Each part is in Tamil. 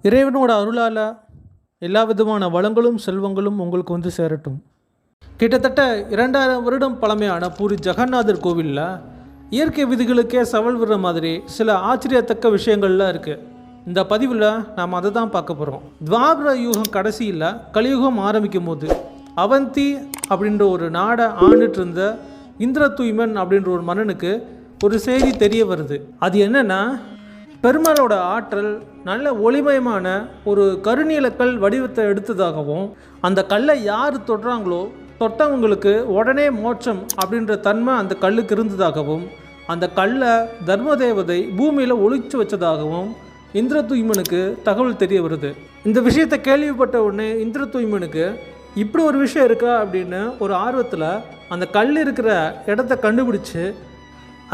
இறைவனோட அருளால் எல்லா விதமான வளங்களும் செல்வங்களும் உங்களுக்கு வந்து சேரட்டும். கிட்டத்தட்ட 2000 வருடம் பழமையான பூரி ஜெகநாதர் கோவிலில் இயற்கை விதிகளுக்கே சவால் விடுற மாதிரி சில ஆச்சரியத்தக்க விஷயங்கள்லாம் இருக்குது. இந்த பதிவில் நாம் அதை தான் பார்க்க போகிறோம். துவாபர யுகம் கடைசியில் கலியுகம் ஆரம்பிக்கும் போது அவந்தி அப்படின்ற ஒரு நாடை ஆண்டுட்டு இருந்த இந்திரதூய்மன் அப்படின்ற ஒரு மன்னனுக்கு ஒரு செய்தி தெரிய வருது. அது என்னென்னா, பெருமாளோட ஆற்றல் நல்ல ஒளிமயமான ஒரு கருநீலக்கல் வடிவத்தை எடுத்ததாகவும், அந்த கல்லை யார் தொடுறாங்களோ தொட்டவங்களுக்கு உடனே மோட்சம் அப்படின்ற தன்மை அந்த கல்லுக்கு இருந்ததாகவும், அந்த கல்லை தர்மதேவதை பூமியில் ஒளிச்சு வச்சதாகவும் இந்திரதூய்மனுக்கு தகவல் தெரிய வருது. இந்த விஷயத்தை கேள்விப்பட்ட உடனே இந்திரதூய்மனுக்கு இப்படி ஒரு விஷயம் இருக்கா அப்படின்னு ஒரு ஆர்வத்தில் அந்த கல் இருக்கிற இடத்த கண்டுபிடிச்சு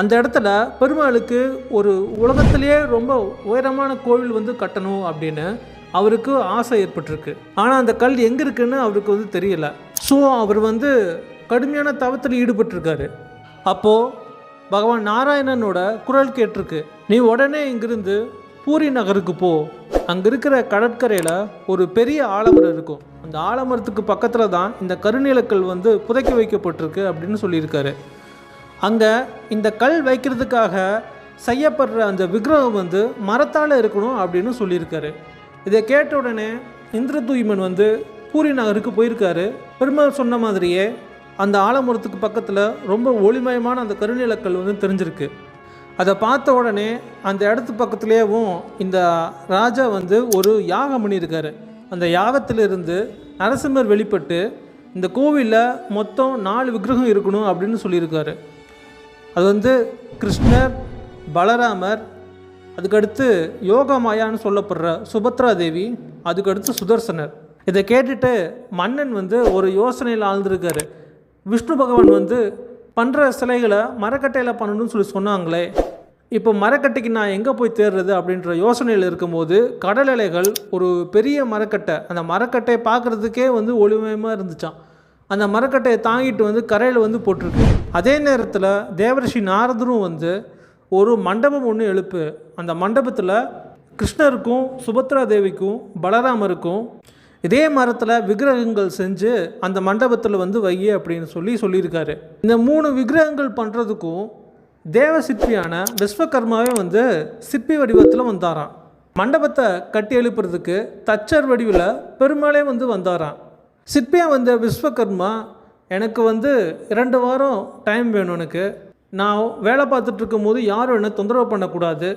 அந்த இடத்துல பெருமாளுக்கு ஒரு உலகத்திலேயே ரொம்ப உயரமான கோவில் வந்து கட்டணும் அப்படின்னு அவருக்கு ஆசை ஏற்பட்டிருக்கு. ஆனால் அந்த கல் எங்கே இருக்குன்னு அவருக்கு வந்து தெரியல. ஸோ அவர் வந்து கடுமையான தவத்தில் ஈடுபட்டிருக்காரு. அப்போது பகவான் நாராயணனோட குரல் கேட்டிருக்கு, நீ உடனே இங்கிருந்து பூரி நகருக்கு போ. அங்கே இருக்கிற கடற்கரையில் ஒரு பெரிய ஆலமரம் இருக்கும். அந்த ஆலமரத்துக்கு பக்கத்தில் தான் இந்த கருநீலக்கல் வந்து புதைக்க வைக்கப்பட்டிருக்கு அப்படின்னு சொல்லியிருக்காரு. அங்கே இந்த கல் வைக்கிறதுக்காக செய்யப்படுற அந்த விக்கிரகம் வந்து மரத்தால் இருக்கணும் அப்படின்னு சொல்லியிருக்காரு. இதை கேட்ட உடனே இந்திரதூய்மன் வந்து பூரி நகருக்கு போயிருக்காரு. பெருமாள் சொன்ன மாதிரியே அந்த ஆலமரத்துக்கு பக்கத்தில் ரொம்ப ஒளிமயமான அந்த கருநீலக்கல் வந்து தெரிஞ்சிருக்கு. அதை பார்த்த உடனே அந்த இடத்து பக்கத்துலேயும் இந்த ராஜா வந்து ஒரு யாகம் பண்ணியிருக்காரு. அந்த யாகத்திலிருந்து நரசிம்மர் வெளிப்பட்டு இந்த கோவிலில் மொத்தம் 4 விக்கிரகம் இருக்கணும் அப்படின்னு சொல்லியிருக்காரு. அது வந்து கிருஷ்ணர், பலராமர், அதுக்கடுத்து யோகமாயான்னு சொல்லப்படுற சுபத்ரா தேவி, அதுக்கடுத்து சுதர்சனர். இதை கேட்டுட்டு மன்னன் வந்து ஒரு யோசனையில் ஆழ்ந்திருக்காரு. விஷ்ணு பகவான் வந்து பண்ணுற சிலைகளை மரக்கட்டையில் பண்ணணும்னு சொல்லி சொன்னாங்களே, இப்போ மரக்கட்டைக்கு நான் எங்கே போய் தேடுறது அப்படின்ற யோசனையில் இருக்கும்போது கடல் அலைகள் ஒரு பெரிய மரக்கட்டை, அந்த மரக்கட்டையை பார்க்குறதுக்கே வந்து ஒளிமயமாக இருந்துச்சான். அந்த மரக்கட்டையை தாங்கிட்டு வந்து கரையில் வந்து போட்டிருக்கு. அதே நேரத்தில் தேவரிஷி நாரதரும் வந்து ஒரு மண்டபம் ஒன்று எழுப்பு, அந்த மண்டபத்தில் கிருஷ்ணருக்கும் சுபத்ரா தேவிக்கும் பலராமருக்கும் இதே மரத்தில் விக்கிரகங்கள் செஞ்சு அந்த மண்டபத்தில் வந்து வையே அப்படின்னு சொல்லியிருக்காரு. இந்த 3 விக்கிரகங்கள் பண்ணுறதுக்கும் தேவ சிற்பியான விஸ்வகர்மாவே வந்து சிற்பி வடிவத்தில் வந்தாராம். மண்டபத்தை கட்டி எழுப்புறதுக்கு தச்சர் வடிவில் பெருமாளே வந்து வந்தாராம். சிற்பியாக வந்த விஸ்வகர்மா, எனக்கு வந்து 2 வாரம் டைம் வேணும், எனக்கு நான் வேலை பார்த்துட்ருக்கும் போது யாரும் என்னை தொந்தரவு பண்ணக்கூடாது,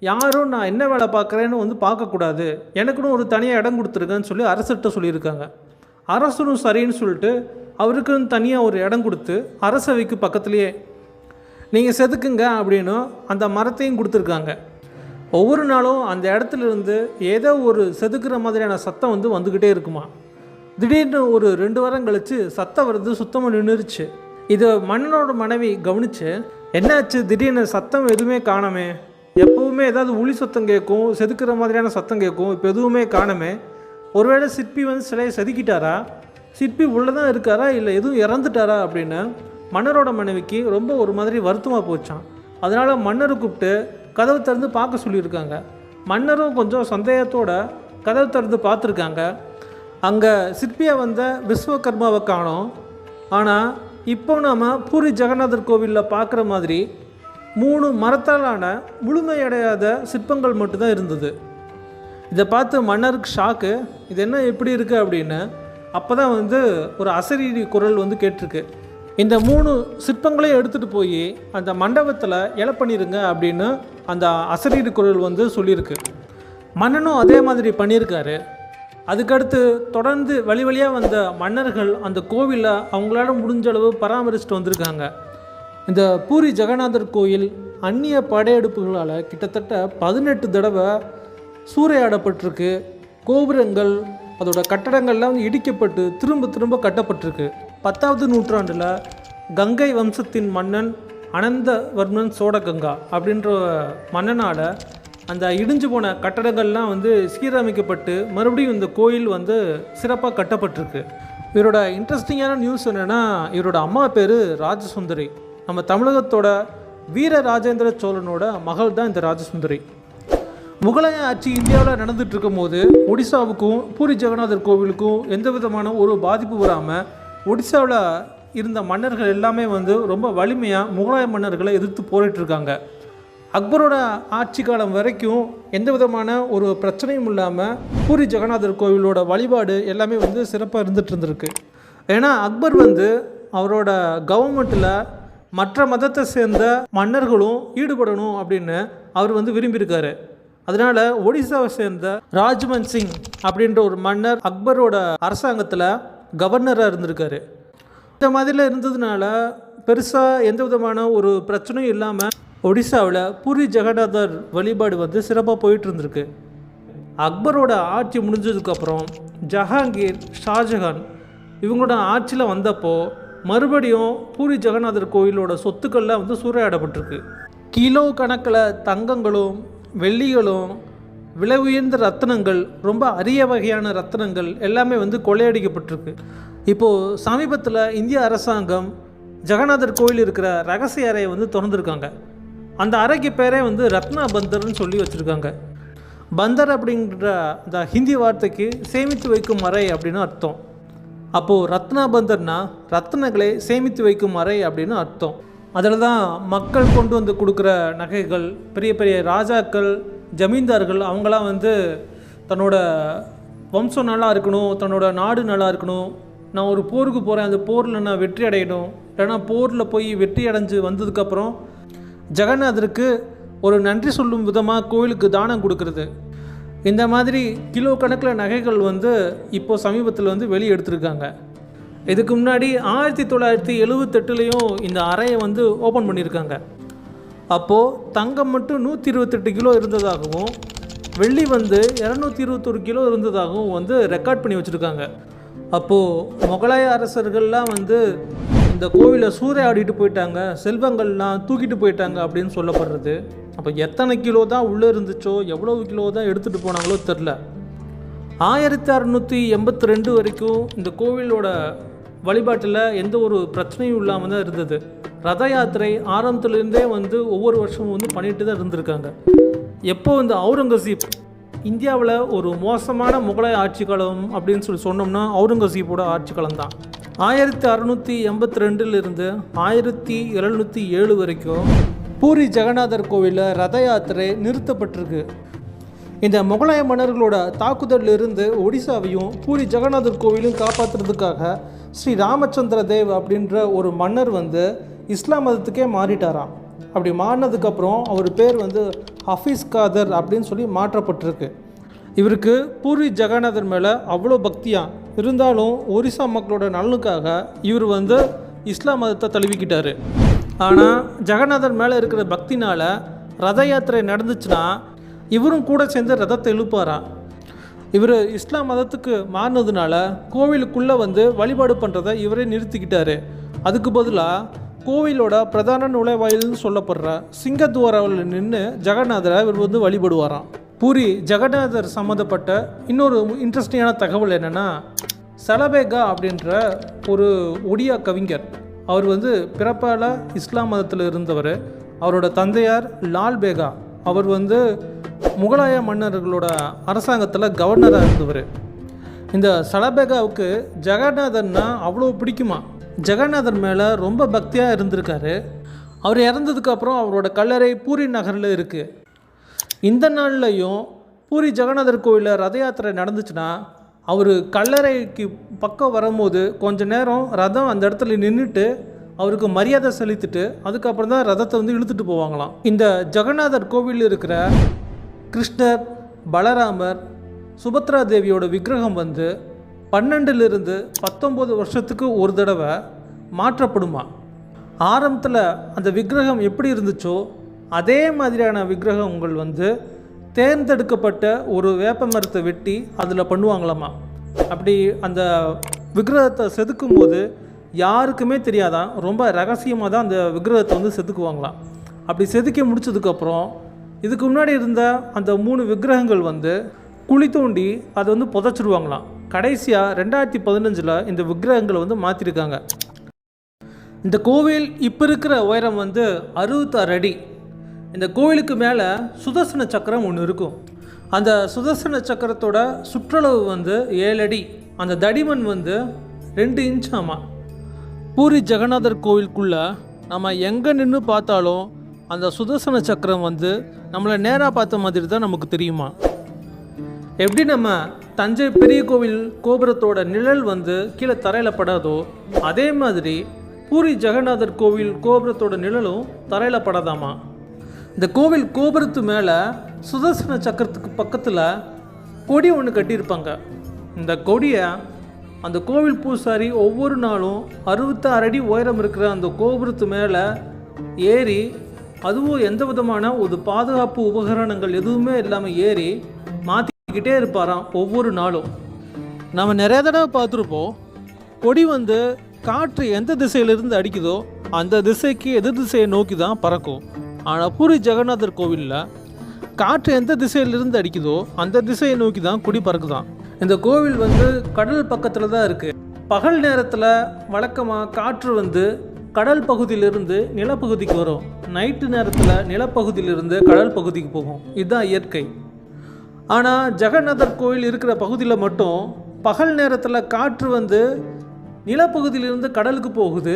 யாரும் நான் என்ன வேலை பார்க்குறேன்னு வந்து பார்க்கக்கூடாது, எனக்குன்னு ஒரு தனியாக இடம் கொடுத்துருக்கேன்னு சொல்லி அரசர்கிட்ட சொல்லியிருக்காங்க. அரசரும் சரின்னு சொல்லிட்டு அவருக்குன்னு தனியாக ஒரு இடம் கொடுத்து அரசவைக்கு பக்கத்துலேயே நீங்கள் செதுக்குங்க அப்படின்னு அந்த மரத்தையும் கொடுத்துருக்காங்க. ஒவ்வொரு நாளும் அந்த இடத்துல இருந்து ஏதோ ஒரு செதுக்குற மாதிரியான சத்தம் வந்து வந்துக்கிட்டே இருக்குமா. திடீர்னு ஒரு 2 வாரம் கழித்து சத்தம் வருது சுத்தமாக நின்றுச்சு. இதை மன்னனோட மனைவி கவனித்து, என்னாச்சு திடீர்னு சத்தம் எதுவுமே காணாமே, எப்போவுமே ஏதாவது ஒளி சத்தம் கேட்கும், செதுக்குற மாதிரியான சத்தம் கேட்கும், இப்போ எதுவுமே காணாமே, ஒருவேளை சிற்பி வந்து சிலையை செதுக்கிட்டாரா, சிற்பி உள்ளே தான் இருக்காரா, இல்லை எதுவும் இறந்துட்டாரா அப்படின்னு மன்னரோட மனைவிக்கு ரொம்ப ஒரு மாதிரி வருத்தமாக போச்சான். அதனால் மன்னரை கூப்பிட்டு கதவு திறந்து பார்க்க சொல்லியிருக்காங்க. மன்னரும் கொஞ்சம் சந்தேகத்தோட கதவு திறந்து பார்த்துருக்காங்க. அங்கே சிற்பியாக வந்த விஸ்வகர்மாவை காணோம். ஆனால் இப்போ நாம் பூரி ஜெகநாதர் கோவிலில் பார்க்குற மாதிரி 3 மரத்தாலான முழுமையடையாத சிற்பங்கள் மட்டும்தான் இருந்தது. இதை பார்த்து மன்னருக்கு ஷாக்கு, இது என்ன எப்படி இருக்குது அப்படின்னு. அப்போ தான் வந்து ஒரு அசரீரி குரல் வந்து கேட்டிருக்கு, இந்த 3 சிற்பங்களையும் எடுத்துகிட்டு போய் அந்த மண்டபத்தில் இலை பண்ணிடுங்க அப்படின்னு அந்த அசரீரி குரல் வந்து சொல்லியிருக்கு. மன்னனும் அதே மாதிரி பண்ணியிருக்காரு. அதுக்கடுத்து தொடர்ந்து வழியாக வந்த மன்னர்கள் அந்த கோவிலை அவங்களால முடிஞ்ச அளவு பராமரிச்சுட்டு வந்திருக்காங்க. இந்த பூரி ஜெகநாதர் கோயில் அந்நிய படையெடுப்புகளால் கிட்டத்தட்ட 18 தடவை சூறையாடப்பட்டிருக்கு. கோபுரங்கள், அதோட கட்டடங்கள்லாம் வந்து இடிக்கப்பட்டு திரும்ப கட்டப்பட்டிருக்கு. 10வது நூற்றாண்டில் கங்கை வம்சத்தின் மன்னன் அனந்தவர்மன் சோழகங்கா அப்படின்ற மன்னனால் அந்த இடிஞ்சு போன கட்டடங்கள்லாம் வந்து சீரமைக்கப்பட்டு மறுபடியும் இந்த கோயில் வந்து சிறப்பாக கட்டப்பட்டிருக்கு. இவரோட இன்ட்ரெஸ்டிங்கான நியூஸ் என்னென்னா, இவரோட அம்மா பேர் ராஜசுந்தரி. நம்ம தமிழகத்தோட வீர ராஜேந்திர சோழனோட மகள் தான் இந்த ராஜசுந்தரி. முகலாய ஆட்சி இந்தியாவில் நடந்துட்டு இருக்கும் போது ஒடிசாவுக்கும் பூரி ஜெகநாதர் கோவிலுக்கும் எந்த விதமான ஒரு பாதிப்பு வராமல் ஒடிசாவில் இருந்த மன்னர்கள் எல்லாமே வந்து ரொம்ப வலிமையாக முகலாய மன்னர்களை எதிர்த்து போரிட்டுருக்காங்க. அக்பரோட ஆட்சி காலம் வரைக்கும் எந்த விதமான ஒரு பிரச்சனையும் இல்லாமல் பூரி ஜெகநாதர் கோவிலோட வழிபாடு எல்லாமே வந்து சிறப்பாக இருந்துகிட்டு ஏன்னா அக்பர் வந்து அவரோட கவர்மெண்ட்டில் மற்ற மதத்தை சேர்ந்த மன்னர்களும் ஈடுபடணும் அப்படின்னு அவர் வந்து விரும்பியிருக்காரு. அதனால் ஒடிசாவை சேர்ந்த ராஜ்மன் சிங் அப்படின்ற ஒரு மன்னர் அக்பரோட அரசாங்கத்தில் கவர்னராக இருந்திருக்காரு. இந்த மாதிரிலாம் இருந்ததுனால பெருசாக எந்த விதமான ஒரு பிரச்சனையும் இல்லாமல் ஒடிசாவில் பூரி ஜெகநாதர் வழிபாடு வந்து சிறப்பாக போயிட்டு இருந்திருக்கு. அக்பரோட ஆட்சி முடிஞ்சதுக்கப்புறம் ஜஹாங்கீர், ஷாஜஹான் இவங்களோட ஆட்சியில் வந்தப்போ மறுபடியும் பூரி ஜெகநாதர் கோயிலோட சொத்துக்கள்லாம் வந்து சூறையாடப்பட்டிருக்கு. கிலோ கணக்கில் தங்கங்களும் வெள்ளிகளும் விலை உயர்ந்த ரத்தினங்கள், ரொம்ப அரிய வகையான ரத்தினங்கள் எல்லாமே வந்து கொள்ளையடிக்கப்பட்டிருக்கு. இப்போது சமீபத்தில் இந்திய அரசாங்கம் ஜெகநாதர் கோயில் இருக்கிற ரகசிய அறையை வந்து திறந்துருக்காங்க. அந்த அறைக்கு பேரே வந்து ரத்னா பந்தர்னு சொல்லி வச்சுருக்காங்க. பந்தர் அப்படிங்கிற அந்த ஹிந்தி வார்த்தைக்கு சேமித்து வைக்கும் அறை அப்படின்னு அர்த்தம். அப்போது ரத்னா பந்தர்னா ரத்னங்களை சேமித்து வைக்கும் அறை அப்படின்னு அர்த்தம். அதில் தான் மக்கள் கொண்டு வந்து கொடுக்குற நகைகள், பெரிய பெரிய ராஜாக்கள், ஜமீன்தார்கள் அவங்களாம் வந்து தன்னோட வம்சம் நல்லா இருக்கணும், தன்னோட நாடு நல்லா இருக்கணும், நான் ஒரு போருக்கு போகிறேன், அந்த போரில் நான் வெற்றி அடையணும், இல்லைனா போரில் போய் வெற்றி அடைஞ்சு வந்ததுக்கப்புறம் ஜெகநாதருக்கு ஒரு நன்றி சொல்லும் விதமாக கோயிலுக்கு தானம் கொடுக்கறது, இந்த மாதிரி கிலோ கணக்கில் நகைகள் வந்து இப்போது சமீபத்தில் வந்து வெளியே எடுத்திருக்காங்க. இதுக்கு முன்னாடி 1978லேயும் இந்த அறையை வந்து ஓப்பன் பண்ணியிருக்காங்க. அப்போது தங்கம் மட்டும் 128 கிலோ இருந்ததாகவும் வெள்ளி வந்து 221 கிலோ இருந்ததாகவும் வந்து ரெக்கார்ட் பண்ணி வச்சுருக்காங்க. அப்போது முகலாய அரசர்கள்லாம் வந்து இந்த கோவிலை சூறையாடிட்டு போயிட்டாங்க, செல்வங்கள்லாம் தூக்கிட்டு போயிட்டாங்க அப்படின்னு சொல்லப்படுறது. அப்போ எத்தனை கிலோ தான் உள்ளே இருந்துச்சோ, எவ்வளோ கிலோ தான் எடுத்துகிட்டு போனாங்களோ தெரில. 1682 வரைக்கும் இந்த கோவிலோட வழிபாட்டில் எந்த ஒரு பிரச்சனையும் இல்லாமல் தான் இருந்தது. ரத யாத்திரை ஆரம்பத்துலேருந்தே வந்து ஒவ்வொரு வருஷமும் வந்து பண்ணிட்டு தான் இருந்திருக்காங்க. எப்போ இந்த அவுரங்கசீப் இந்தியாவில் ஒரு மோசமான முகலாய ஆட்சி காலம் அப்படின்னு சொன்னோம்னா அவுரங்கசீப்போட ஆட்சி காலம் தான். 1682 1707 வரைக்கும் பூரி ஜெகநாதர் கோவிலில் ரத யாத்திரை நிறுத்தப்பட்டிருக்கு. இந்த முகலாய மன்னர்களோட தாக்குதலிருந்து ஒடிசாவையும் பூரி ஜெகநாதர் கோவிலும் காப்பாற்றுறதுக்காக ஸ்ரீ ராமச்சந்திர தேவ் அப்படின்ற ஒரு மன்னர் வந்து இஸ்லாம் மதத்துக்கே மாறிட்டாராம். அப்படி மாறினதுக்கப்புறம் அவர் பேர் வந்து ஹஃபீஸ் காதர் அப்படின்னு சொல்லி மாற்றப்பட்டிருக்கு. இவருக்கு பூரி ஜெகநாதர் மேலே அவ்வளோ பக்தியாக இருந்தாலும் ஒரிசா மக்களோட நலனுக்காக இவர் வந்து இஸ்லாம் மதத்தை தழுவிக்கிட்டார். ஆனால் ஜெகநாதர் மேலே இருக்கிற பக்தினால் ரத யாத்திரை நடந்துச்சுன்னா இவரும் கூட சேர்ந்து ரதத்தை இழுப்பாரா. இவர் இஸ்லாம் மதத்துக்கு மாறினதுனால கோவிலுக்குள்ளே வந்து வழிபாடு பண்ணுறதை இவரே நிறுத்திக்கிட்டார். அதுக்கு பதிலாக கோவிலோட பிரதான நுழைவாயில்னு சொல்லப்படுற சிங்கத்வாராவில் நின்று ஜெகநாதரை இவர் வந்து வழிபடுவாராம். பூரி ஜெகநாதர் சம்மந்தப்பட்ட இன்னொரு இன்ட்ரெஸ்டிங்கான தகவல் என்னென்னா, சலபேகா அப்படின்ற ஒரு ஒடியா கவிஞர், அவர் வந்து பிறப்பால் இஸ்லாம் மதத்தில் இருந்தவர். அவரோட தந்தையார் லால் பேகா, அவர் வந்து முகலாய மன்னர்களோட அரசாங்கத்தில் கவர்னராக இருந்தவர். இந்த சலபேகாவுக்கு ஜெகநாதர்னா அவ்வளோ பிடிக்குமா. ஜெகநாதர் மேலே ரொம்ப பக்தியாக இருந்திருக்காரு. அவர் இறந்ததுக்கப்புறம் அவரோட கல்லறை பூரி நகரில் இருக்குது. இந்த நாள்லையும் பூரி ஜெகநாதர் கோவிலில் ரத யாத்திரை நடந்துச்சுன்னா அவர் கல்லறைக்கு பக்கம் வரும்போது கொஞ்ச நேரம் ரதம் அந்த இடத்துல நின்றுட்டு அவருக்கு மரியாதை செலுத்திட்டு அதுக்கப்புறம் தான் ரதத்தை வந்து இழுத்துட்டு போவாங்களாம். இந்த ஜெகநாதர் கோவிலில் இருக்கிற கிருஷ்ணர், பலராமர், சுபத்ரா தேவியோட விக்கிரகம் வந்து 12லிருந்து 19 வருஷத்துக்கு ஒரு தடவை மாற்றப்படுமா. ஆரம்பத்தில் அந்த விக்கிரகம் எப்படி இருந்துச்சோ அதே மாதிரியான விக்கிரகங்கள் வந்து தேர்ந்தெடுக்கப்பட்ட ஒரு வேப்ப மரத்தை வெட்டி அதில் பண்ணுவாங்களாமா. அப்படி அந்த விக்கிரகத்தை செதுக்கும் போது யாருக்குமே தெரியாதான், ரொம்ப ரகசியமாக தான் அந்த விக்கிரகத்தை வந்து செதுக்குவாங்களாம். அப்படி செதுக்கி முடிச்சதுக்கப்புறம் இதுக்கு முன்னாடி இருந்த அந்த 3 விக்கிரகங்கள் வந்து குழி தோண்டி அதை வந்து புதைச்சிடுவாங்களாம். கடைசியாக 2015 இந்த விக்கிரகங்களை வந்து மாற்றிருக்காங்க. இந்த கோவில் இப்போ இருக்கிற உயரம் வந்து 66 அடி. இந்த கோவிலுக்கு மேலே சுதர்சன சக்கரம் ஒன்று இருக்கும். அந்த சுதர்சன சக்கரத்தோட சுற்றளவு வந்து 7 அடி, அந்த தடிமன் வந்து 2 இன்ச். ஆமாம், பூரி ஜெகநாதர் கோவிலுக்குள்ளே நம்ம எங்கே நின்று பார்த்தாலும் அந்த சுதர்சன சக்கரம் வந்து நம்மளை நேராக பார்த்த மாதிரி தான் நமக்கு தெரியுமா. எப்படி நம்ம தஞ்சை பெரிய கோவில் கோபுரத்தோட நிழல் வந்து கீழே தரையில் படாதோ, அதே மாதிரி பூரி ஜெகநாதர் கோவில் கோபுரத்தோட நிழலும் தரையில் படாதாமா. இந்த கோவில் கோபுரத்து மேலே சுதர்சன சக்கரத்துக்கு பக்கத்தில் கொடி ஒன்று கட்டியிருப்பாங்க. இந்த கொடியை அந்த கோவில் பூசாரி ஒவ்வொரு நாளும் 66 அடி உயரம் இருக்கிற அந்த கோபுரத்து மேலே ஏறி, அதுவும் எந்த விதமான ஒரு பாதுகாப்பு உபகரணங்கள் எதுவுமே இல்லாமல் ஏறி மாற்றிக்கிட்டே இருப்பாராம் ஒவ்வொரு நாளும். நம்ம நிறைய தடவை பார்த்துருப்போம், கொடி வந்து காற்று எந்த திசையிலிருந்து அடிக்குதோ அந்த திசைக்கு எதிர் திசையை நோக்கி தான் பறக்கும். ஆனால் பூரி ஜெகநாதர் கோவிலில் காற்று எந்த திசையிலிருந்து அடிக்குதோ அந்த திசையை நோக்கி தான் கொடி பறக்குதான். இந்த கோவில் வந்து கடல் பக்கத்தில் தான் இருக்குது. பகல் நேரத்தில் வழக்கமாக காற்று வந்து கடல் பகுதியிலிருந்து நிலப்பகுதிக்கு வரும், நைட்டு நேரத்தில் நிலப்பகுதியிலிருந்து கடல் பகுதிக்கு போகும். இதுதான் இயற்கை. ஆனால் ஜெகநாதர் கோவில் இருக்கிற பகுதியில் மட்டும் பகல் நேரத்தில் காற்று வந்து நிலப்பகுதியிலிருந்து கடலுக்கு போகுது,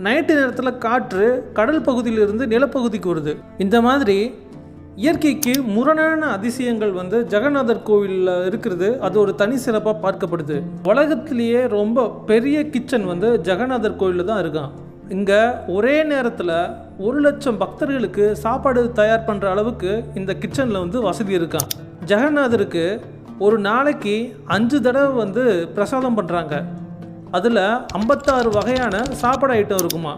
நைட்டு நேரத்தில் காற்று கடல் பகுதியிலிருந்து நிலப்பகுதிக்கு வருது. இந்த மாதிரி இயற்கைக்கு முரணான அதிசயங்கள் வந்து ஜெகநாதர் கோவிலில் இருக்கிறது. அது ஒரு தனி சிறப்பாக பார்க்கப்படுது. உலகத்திலேயே ரொம்ப பெரிய கிச்சன் வந்து ஜெகநாதர் கோவிலில் தான் இருக்கான். இங்கே ஒரே நேரத்தில் 1,00,000 பக்தர்களுக்கு சாப்பாடு தயார் பண்ணுற அளவுக்கு இந்த கிச்சனில் வந்து வசதி இருக்கான். ஜெகநாதருக்கு ஒரு நாளைக்கு 5 தடவை வந்து பிரசாதம் பண்ணுறாங்க. அதில் 56 வகையான சாப்பாடு ஐட்டம் இருக்குமா.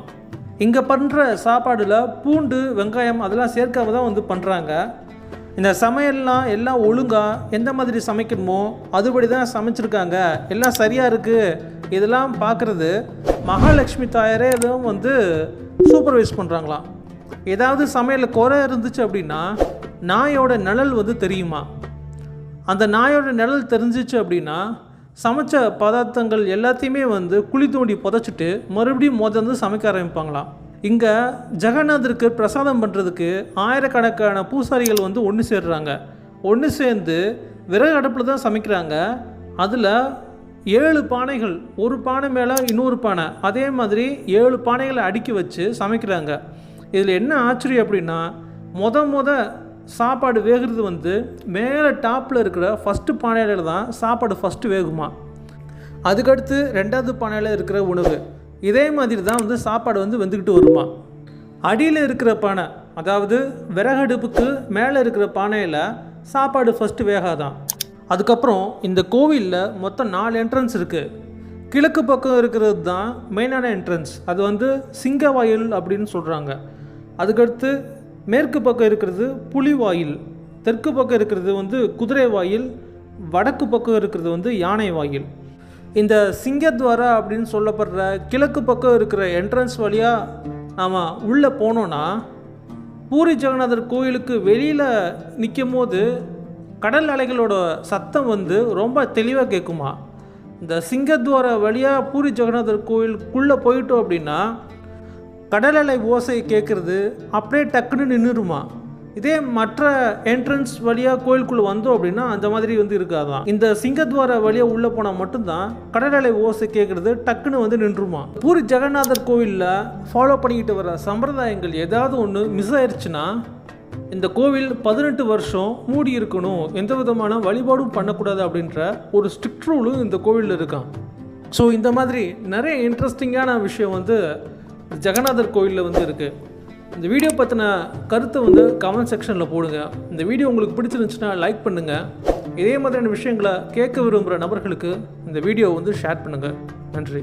இங்கே பண்ணுற சாப்பாடில் பூண்டு, வெங்காயம் அதெல்லாம் சேர்க்காம தான் வந்து பண்ணுறாங்க. இந்த சமையல்லாம் எல்லாம் ஒழுங்காக எந்த மாதிரி சமைக்கணுமோ அதுபடி தான் சமைச்சிருக்காங்க. எல்லாம் சரியாக இருக்குது. இதெல்லாம் பார்க்குறது மகாலட்சுமி தாயாரே எதுவும் வந்து சூப்பர்வைஸ் பண்ணுறாங்களாம். ஏதாவது சமையலில் குறை இருந்துச்சு அப்படின்னா நாயோட நிழல் வந்து தெரியுமா. அந்த நாயோட நிழல் தெரிஞ்சிச்சு அப்படின்னா சமைச்ச பதார்த்தங்கள் எல்லாத்தையுமே வந்து குழி தோண்டி புதைச்சிட்டு மறுபடியும் முதல்ல சமைக்க ஆரம்பிப்பாங்களாம். இங்கே ஜெகநாதருக்கு பிரசாதம் பண்ணுறதுக்கு ஆயிரக்கணக்கான பூசாரிகள் வந்து ஒன்று சேர்றாங்க. ஒன்று சேர்ந்து விறகு அடுப்பில் தான் சமைக்கிறாங்க. அதில் 7 பானைகள், ஒரு பானை மேலே இன்னொரு பானை, அதே மாதிரி 7 பானைகளை அடுக்கி வச்சு சமைக்கிறாங்க. இதில் என்ன ஆச்சரியம் அப்படின்னா முத சாப்பாடு வேகிறது வந்து மேலே டாப்பில் இருக்கிற ஃபஸ்ட்டு பானையில் தான் சாப்பாடு ஃபஸ்ட்டு வேகுமா. அதுக்கடுத்து 2வது பானையில் இருக்கிற உணவு. இதே மாதிரி தான் வந்து சாப்பாடு வந்து வெந்துக்கிட்டு வருமா. அடியில் இருக்கிற பானை, அதாவது விறகடுப்புக்கு மேலே இருக்கிற பானையில் சாப்பாடு ஃபஸ்ட்டு வேகாதான். அதுக்கப்புறம் இந்த கோவிலில் மொத்தம் 4 என்ட்ரன்ஸ் இருக்குது. கிழக்கு பக்கம் இருக்கிறது தான் மெயினான என்ட்ரன்ஸ். அது வந்து சிங்கவாயில் அப்படின்னு சொல்கிறாங்க. அதுக்கடுத்து மேற்கு பக்கம் இருக்கிறது புலிவாயில், தெற்கு பக்கம் இருக்கிறது வந்து குதிரை வாயில், வடக்கு பக்கம் இருக்கிறது வந்து யானை வாயில். இந்த சிங்கத்வாரா அப்படின்னு சொல்லப்படுற கிழக்கு பக்கம் இருக்கிற என்ட்ரன்ஸ் வழியாக நாம் உள்ளே போனோன்னா பூரி ஜெகநாதர் கோயிலுக்கு வெளியில் நிற்கும் போது கடல் அலைகளோட சத்தம் வந்து ரொம்ப தெளிவாக கேட்குமா. இந்த சிங்கத்வாரா வழியாக பூரி ஜெகநாதர் கோயிலுக்குள்ளே போயிட்டோம் அப்படின்னா கடல் அலை ஓசை கேட்குறது அப்படியே டக்குன்னு நின்றுருமா. இதே மற்ற என்ட்ரன்ஸ் வழியாக கோயிலுக்குள்ளே வந்தோம் அப்படின்னா அந்த மாதிரி வந்து இருக்காதான். இந்த சிங்கத்வார வழியாக உள்ளே போனால் மட்டும்தான் கடல் அலை ஓசை கேட்குறது டக்குன்னு வந்து நின்றுமா. பூரி ஜெகநாதர் கோவிலில் ஃபாலோ பண்ணிக்கிட்டு வர சம்பிரதாயங்கள் ஏதாவது ஒன்று மிஸ் ஆயிடுச்சுன்னா இந்த கோவில் 18 வருஷம் மூடி இருக்கணும், எந்த விதமான வழிபாடும் பண்ணக்கூடாது அப்படின்ற ஒரு ஸ்ட்ரிக்ட் ரூலும் இந்த கோவிலில் இருக்கான். ஸோ இந்த மாதிரி நிறைய இன்ட்ரெஸ்டிங்கான விஷயம் வந்து ஜெகநாதர் கோவிலில் வந்து இருக்குது. இந்த வீடியோ பற்றின கருத்தை வந்து கமெண்ட் செக்ஷனில் போடுங்க. இந்த வீடியோ உங்களுக்கு பிடிச்சிருந்துச்சுன்னா லைக் பண்ணுங்கள். இதே மாதிரியான விஷயங்களை கேட்க விரும்புகிற நபர்களுக்கு இந்த வீடியோ வந்து ஷேர் பண்ணுங்கள். நன்றி.